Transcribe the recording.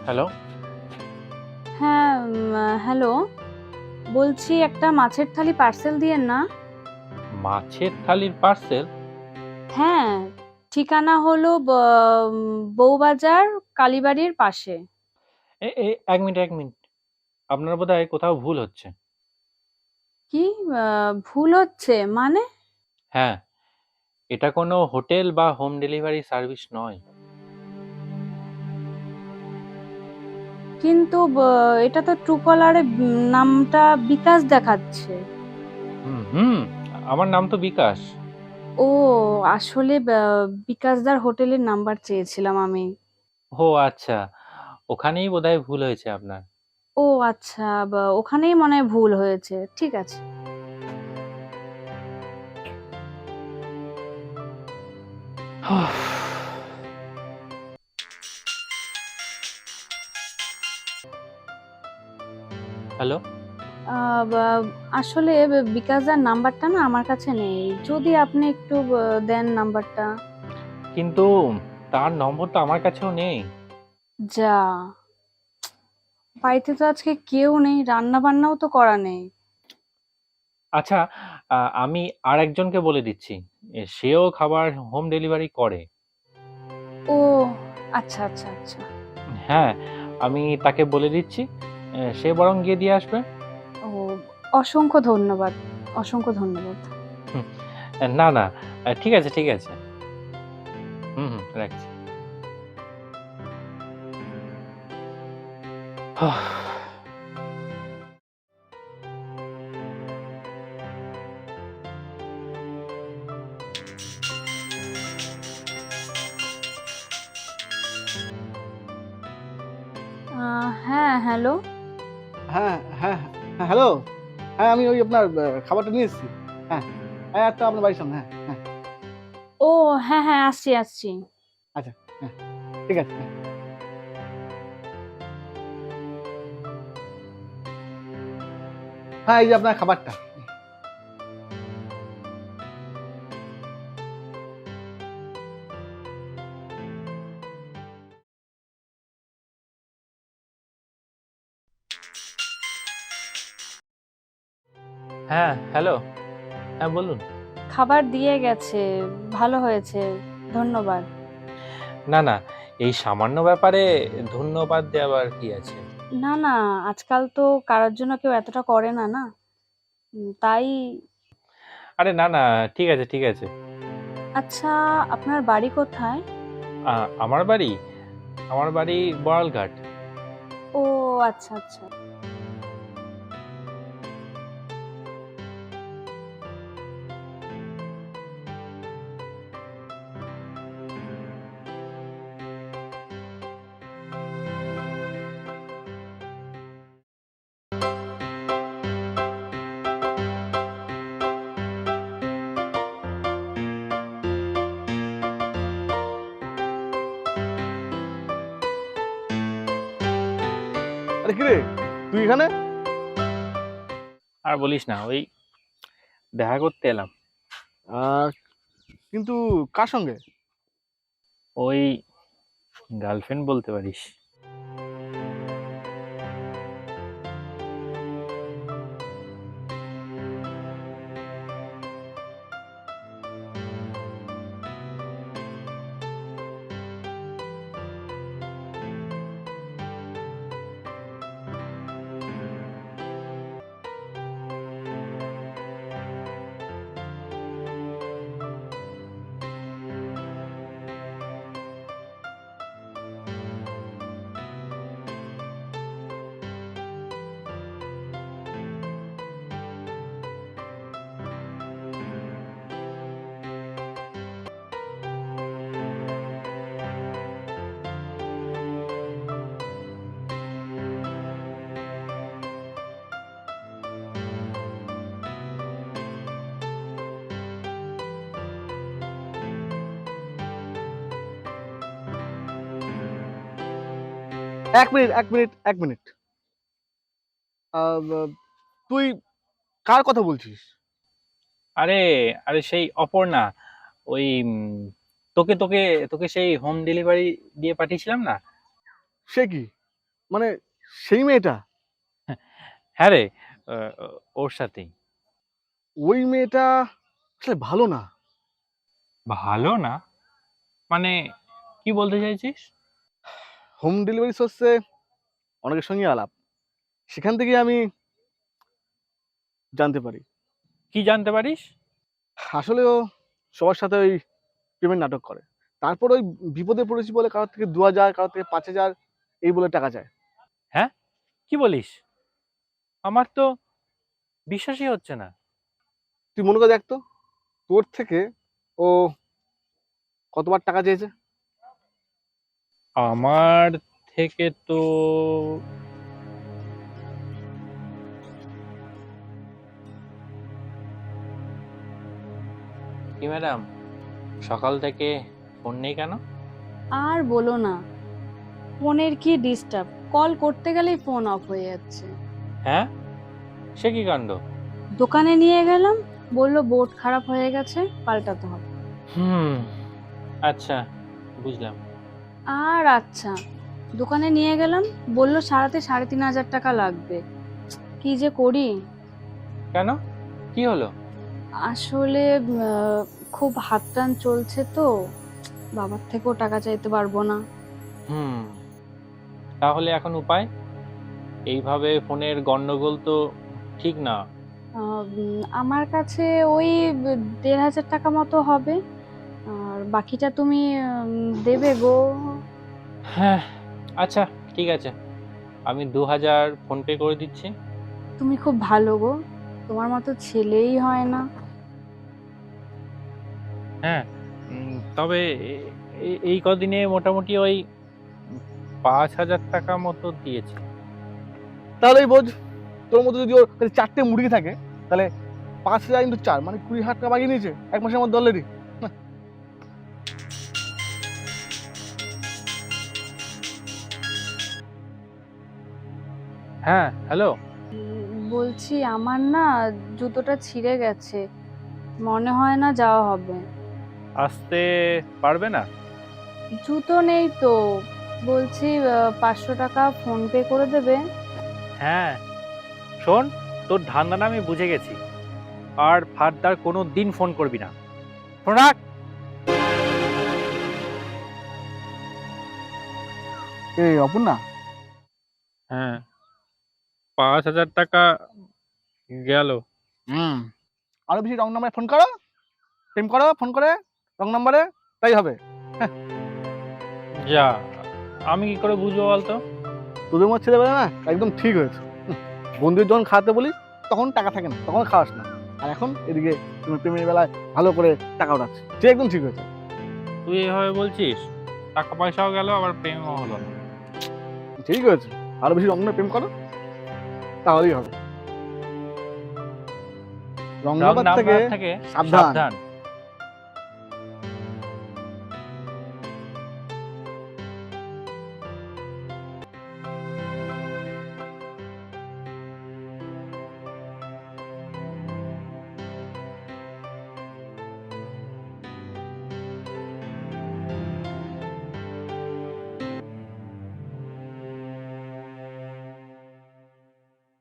Hello. হ্যাঁ, hello. বলছি একটা মাছের থালি পার্সেল দিয়েন না। মাছের থালির পার্সেল? হ্যাঁ, ঠিকানা হলো বউবাজার কালীবাড়ির পাশে। এক মিনিট, এক মিনিট। আপনার বোধহয় কোথাও ভুল হচ্ছে। কি ভুল হচ্ছে মানে? হ্যাঁ, এটা কোনো হোটেল বা হোম ডেলিভারি সার্ভিস নয়। কিন্তু এটা তো ট্রুকলারে নামটা বিকাশ দেখাচ্ছে। হুম হুম, আমার নাম তো বিকাশ। ও, আসলে বিকাশদার হোটেলের নাম্বার চেয়েছিলাম আমি। ও আচ্ছা, ওখানেই বোধহয় ভুল হয়েছে আপনার। ও আচ্ছা, ওখানেই মনে হয় ভুল হয়েছে। ঠিক আছে। হ্যালো। আসলে বিকাশদার নাম্বারটা না আমার কাছে নেই, যদি আপনি একটু দেন নাম্বারটা। কিন্তু তার নম্বর তো আমার কাছেও নেই। যা, বাড়িতে তো আজকে কেউ নেই, রান্না বান্নাও তো করা নেই। আচ্ছা, আমি আর একজনকে বলে দিচ্ছি। সেও খাবার হোম ডেলিভারি করে। ও আচ্ছা আচ্ছা আচ্ছা। হ্যাঁ, আমি তাকে বলে দিচ্ছি। সে বরং গিয়ে দিয়ে আসবে। ও, অসংখ্য ধন্যবাদ, অসংখ্য ধন্যবাদ। হুম, না না, ঠিক আছে ঠিক আছে। হুম হুম, রাখছি। হ্যাঁ, হ্যালো। হ্যাঁ, হ্যাঁ, হ্যাঁ, হ্যালো। হ্যাঁ, আমি ওই আপনার খাবারটা নিয়ে এসেছি। হ্যাঁ, হ্যাঁ, তো আপনার বাড়ির সামনে। হ্যাঁ, হ্যাঁ, ও হ্যাঁ হ্যাঁ, আসছি আসছি। আচ্ছা, হ্যাঁ, ঠিক আছে। হ্যাঁ, হ্যাঁ, এই যে আপনার খাবারটা। হ্যাঁ, হ্যালো। হ্যাঁ, বলুন। খাবার দিয়ে গেছে, ভালো হয়েছে, ধন্যবাদ। না, না, এই সামান্য ব্যাপারে ধন্যবাদ দেওয়ার কি আছে? না না, আজকাল তো কারোর জন্য কেউ এতটা করে না, না। তাই। আরে না, না, ঠিক আছে, ঠিক আছে। আচ্ছা, আপনার বাড়ি কোথায়? আ আমার বাড়ি? আমার বাড়ি বড়ালঘাট। ও আচ্ছা আচ্ছা। আরে কি রে, তুই এখানে? আর বলিস না, ওই দেখা করতে এলাম। আহ, কিন্তু কার সঙ্গে? ওই গার্লফ্রেন্ড বলতে পারিস। এক মিনিট, এক মিনিট, এক মিনিট। তুই কার কথা বলছিস? আরে, আরে সেই অপর্ণা। ওই তোকে তোকে তোকে সেই হোম ডেলিভারি দিয়ে পাঠিয়েছিলাম না? সে কি? মানে সেই মেয়েটা? হ্যাঁ রে, ওর সাথেই। ওই মেয়েটা আসলে ভালো না। ভালো না? মানে কি বলতে চাইছিস? হোম ডেলিভারি সোর্সে অনেকের সঙ্গে আলাপ, সেখান থেকে আমি জানতে পারি। কি জানতে পারিস? আসলে ও সবার সাথে ওই পেমেন্ট নাটক করে। তারপর ওই বিপদে পড়েছি বলে কারোর থেকে 2000, কারোর থেকে 5000 এই বলে টাকা চায়। হ্যাঁ, কি বলিস? আমার তো বিশ্বাসই হচ্ছে না। তুই মনে করে দেখ তো, তোর থেকে ও কতবার টাকা চেয়েছে? আমার থেকে তো কি ম্যাডাম, সকাল থেকে ফোন নেই কেন? আর বলো না, ফোনের কি ডিস্টার্ব, কল করতে গেলেই ফোন অফ হয়ে যাচ্ছে। হ্যাঁ, সে কি কাণ্ড! দোকানে নিয়ে গেলাম, বললো বোর্ড খারাপ হয়ে গেছে, পাল্টাতে হবে। হুম, আচ্ছা, বুঝলাম। আর আচ্ছা, দোকানে নিয়ে গেলাম, বললো সারাতে 3500 টাকা লাগবে। কি যে করি। কেন, কি হলো? আসলে খুব হাত টান চলছে তো, বাবার থেকেও টাকা চাইতে পারবো না। হুম, তাহলে এখন উপায়? এইভাবে ফোনের গন্ডগোল তো ঠিক না। আমার কাছে ওই 1500 টাকা মতো হবে, আর বাকিটা তুমি দেবে গো। হ্যাঁ, আচ্ছা, ঠিক আছে, আমি 2000 ফোনপে করে দিচ্ছি। তুমি খুব ভালো গো, তোমার মতো ছেলেই হয় না। হ্যাঁ, তবে এই কদিনে মোটামুটি ওই 5000 টাকা মতো দিয়েছে। তাহলেই বোঝ, তোর মতো যদি ওর কাছে 4টে মুরগি থাকে, তাহলে 5000 × 4 মানে 20,000 টাকা বাগিয়ে নিয়েছে এক মাসের মধ্যে অলরেডি। হ্যাঁ, হ্যালো। বলছি আমার না জুতোটা ছিঁড়ে গেছে, মনে হয় না যাওয়া হবে। আসতে পারবে না? জুতো নেই তো, বলছি 500 টাকা ফোন পে করে দেবে। হ্যাঁ, শোন, তোর ধান্দাটা আমি বুঝে গেছি। আর ফার্দার কোনো দিন ফোন করবি না। ফোন রাখ। এই অপর্ণা, হ্যাঁ, 5000 টাকা গেল। আরো বেশি রং নাম্বারে ফোন করো, প্রেম করো ফোন করে রং নাম্বারে, তাই হবে। হ্যাঁ, যা, আমি কি করে বুঝবো বলতো? তোদের মতো ছেলেবেলা না একদম ঠিক হয়েছে। বন্ধুদের যখন খাওয়াতে বলি তখন টাকা থাকে না, তখন খাওয়াস না, আর এখন এদিকে তুমি প্রেমের বেলায় ভালো করে টাকা উঠাচ্ছি, সে একদম ঠিক হয়েছে। তুই এভাবে বলছিস, টাকা পয়সাও গেল, আবার প্রেমও হলো না। ঠিক হয়েছে, আরো বেশি রং নাম্বারে প্রেম করো, তাহলেই হবে। রং রং নাম্বার থেকে নাম্বার থেকে সাবধান। সাবধান।